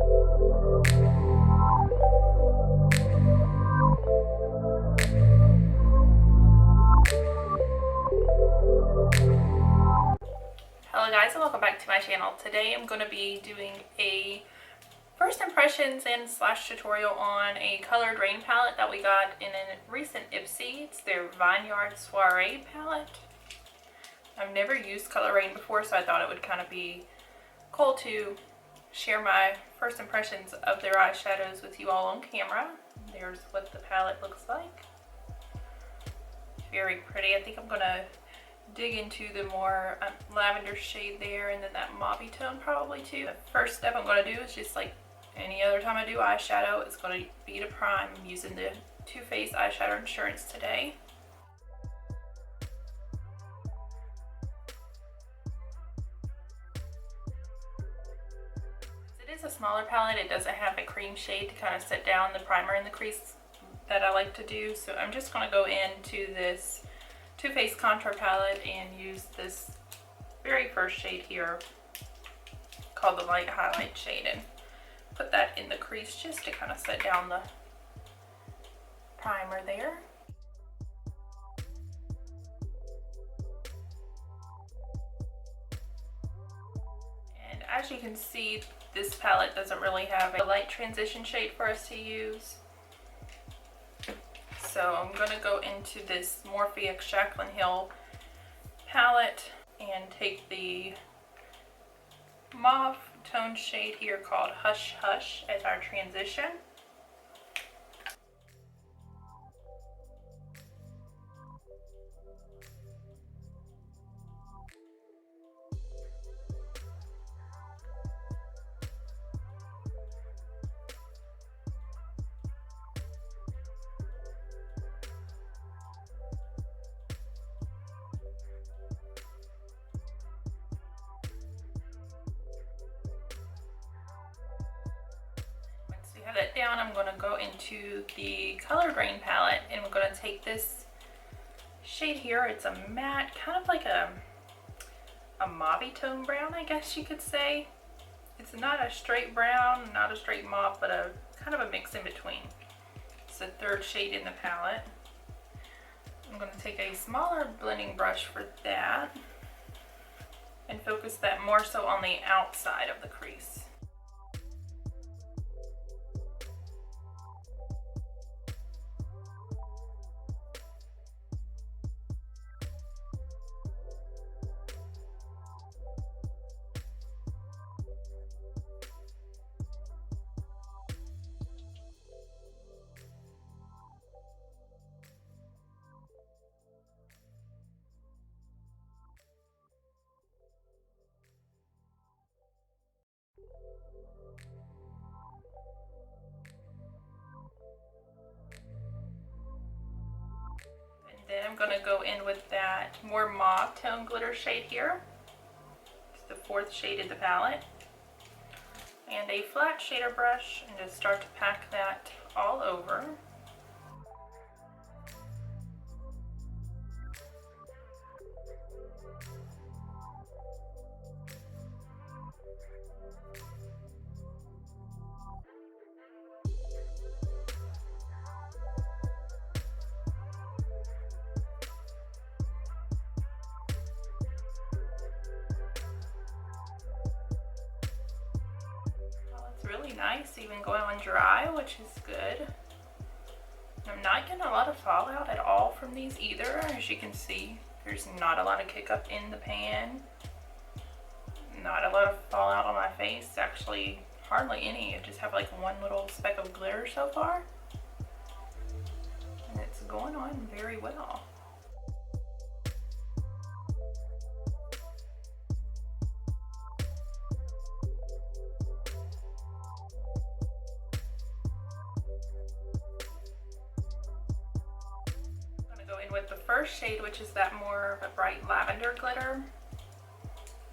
Hello guys, and welcome back to my channel. Today I'm going to be doing a first impressions and slash tutorial on a Coloured Raine palette that we got in a recent Ipsy. It's their Vineyard Soiree palette. I've never used Coloured Raine before, so I thought it would kind of be cool to share my first impressions of their eyeshadows with you all on camera. There's what the palette looks like. Very pretty. I think I'm going to dig into the more lavender shade there, and then that mauvey tone probably too. The first step I'm going to do is just like any other time I do eyeshadow, it's going to be to prime. I'm using the Too Faced Eyeshadow Insurance today. It is a smaller palette. It doesn't have a cream shade to kind of set down the primer in the crease that I like to do, so I'm just going to go into this Too Faced Contour Palette and use this very first shade here called the Light Highlight shade and put that in the crease just to kind of set down the primer there. And as you can see, this palette doesn't really have a light transition shade for us to use. So I'm going to go into this Morphe x Jaclyn Hill palette and take the mauve tone shade here called Hush Hush as our transition. That down, I'm going to go into the Coloured Raine palette, and we're going to take this shade here. It's a matte, kind of like a mauvey tone brown, I guess you could say. It's not a straight brown, not a straight mauve, but a kind of a mix in between. It's the third shade in the palette. I'm going to take a smaller blending brush for that and focus that more so on the outside of the crease. Then I'm going to go in with that more mauve tone glitter shade here. It's the fourth shade in the palette. And a flat shader brush, and just start to pack that all over. Really nice, even going on dry, which is good. I'm not getting a lot of fallout at all from these either. As you can see, there's not a lot of kick up in the pan, not a lot of fallout on my face, actually hardly any. I just have like one little speck of glitter so far, and it's going on very well. With the first shade, which is that more of a bright lavender glitter,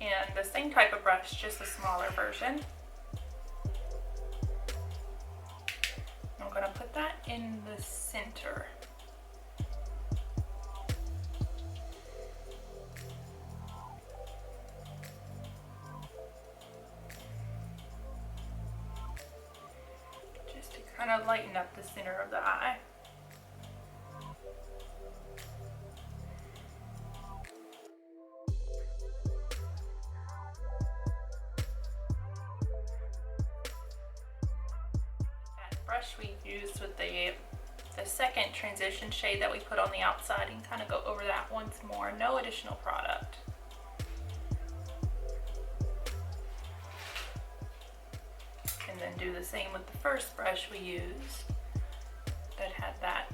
and the same type of brush, just a smaller version. I'm going to put that in the center. kind of lighten up the center of the eye. That brush we used with the second transition shade that we put on the outside, and kind of go over that once more. No additional product. And then do the same with the first brush we used that had that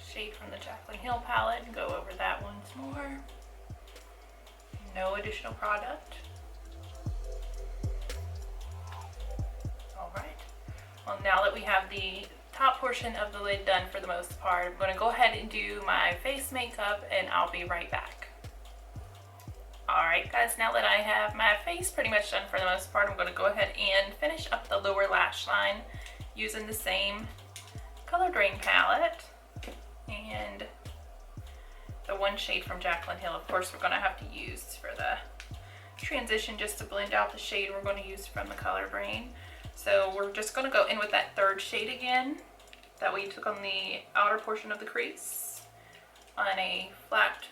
shade from the Jaclyn Hill palette, and go over that once more. No additional product. All right. Well, now that we have the top portion of the lid done for the most part, I'm going to go ahead and do my face makeup, and I'll be right back. Alright guys, now that I have my face pretty much done for the most part, I'm going to go ahead and finish up the lower lash line using the same Coloured Raine palette and the one shade from Jaclyn Hill. Of course, we're going to have to use for the transition just to blend out the shade we're going to use from the Coloured Raine. So we're just going to go in with that third shade again that we took on the outer portion of the crease on a flat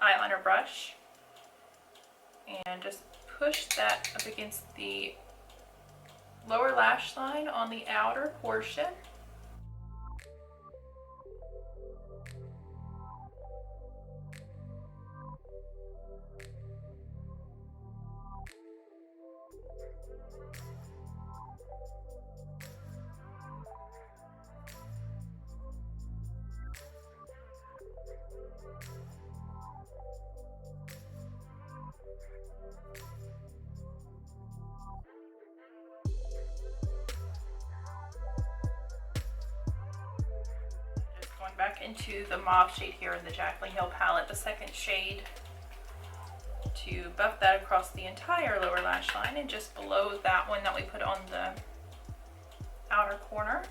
eyeliner brush, and just push that up against the lower lash line on the outer portion. Back into the mauve shade here in the Jaclyn Hill palette, the second shade, to buff that across the entire lower lash line and just below that one that we put on the outer corner.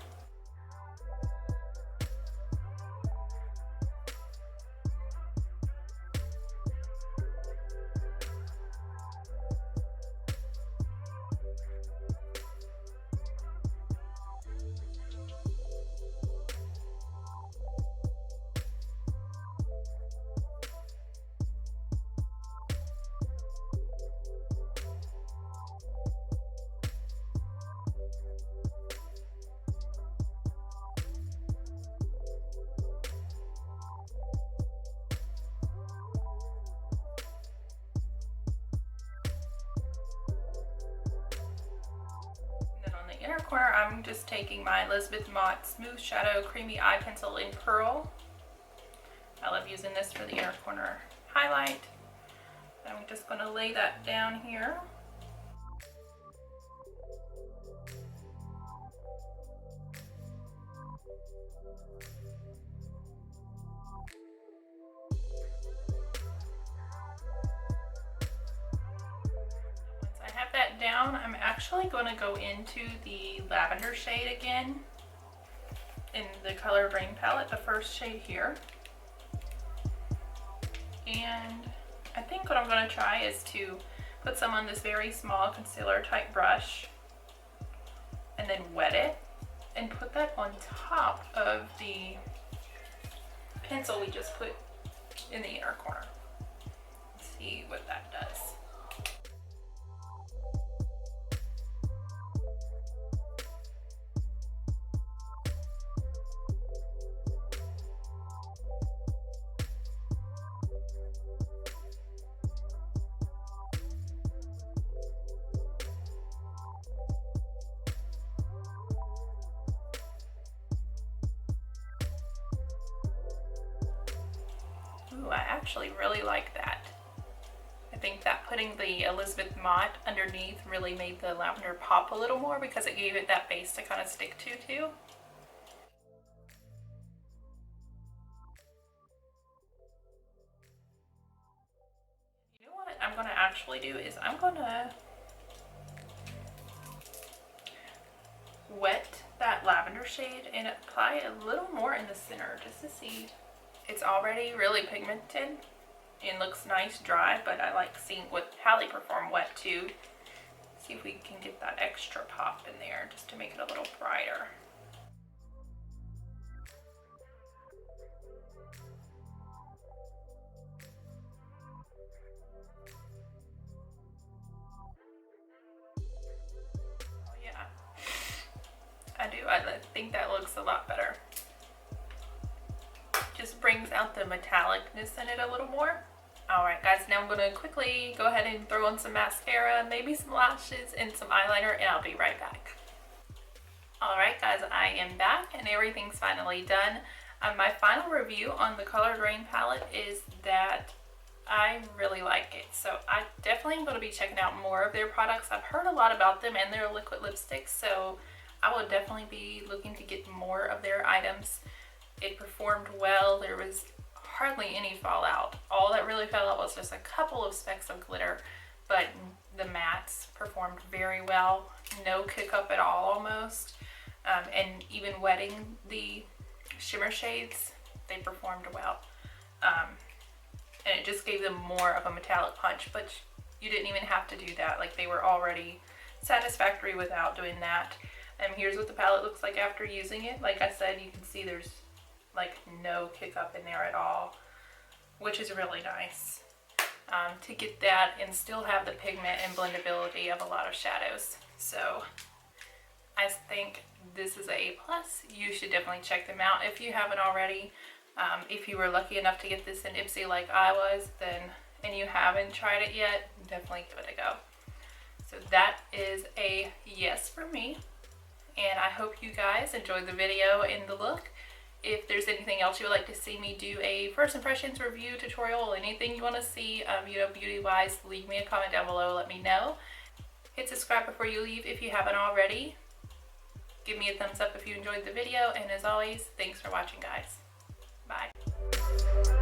Inner corner, I'm just taking my Elizabeth Mott Smooth Shadow Creamy Eye Pencil in Pearl. I love using this for the inner corner highlight. I'm just going to lay that down here. Down, I'm actually going to go into the lavender shade again in the Coloured Raine palette, the first shade here. And I think what I'm going to try is to put some on this very small concealer type brush and then wet it and put that on top of the pencil we just put in the inner corner. Let's see what that does. Ooh, I actually really like that. I think that putting the Elizabeth Mott underneath really made the lavender pop a little more because it gave it that base to kind of stick to too. You know what I'm going to actually do is I'm going to wet that lavender shade and apply a little more in the center just to see. It's already really pigmented and looks nice dry, but I like seeing what Hallie perform wet too. See if we can get that extra pop in there just to make it a little brighter. Oh yeah, I do. I think that looks a lot better. Just brings out the metallicness in it a little more. Alright guys, now I'm going to quickly go ahead and throw on some mascara, maybe some lashes, and some eyeliner, and I'll be right back. Alright guys, I am back and everything's finally done. My final review on the Coloured Raine palette is that I really like it. So I definitely am going to be checking out more of their products. I've heard a lot about them and their liquid lipsticks, so I will definitely be looking to get more of their items. It performed well. There was hardly any fallout. All that really fell out was just a couple of specks of glitter, but the mattes performed very well. No kick up at all almost. And even wetting the shimmer shades, they performed well. And it just gave them more of a metallic punch, but you didn't even have to do that. Like, they were already satisfactory without doing that. And here's what the palette looks like after using it. Like I said, you can see there's like no kick up in there at all, which is really nice to get that and still have the pigment and blendability of a lot of shadows. So I think this is a A+. You should definitely check them out if you haven't already. If you were lucky enough to get this in Ipsy like I was, then and you haven't tried it yet, definitely give it a go. So that is a yes for me, and I hope you guys enjoyed the video and the look. If there's anything else you would like to see me do a first impressions review tutorial, anything you want to see, beauty wise, leave me a comment down below, let me know. Hit subscribe before you leave if you haven't already. Give me a thumbs up if you enjoyed the video, and as always, thanks for watching guys. Bye.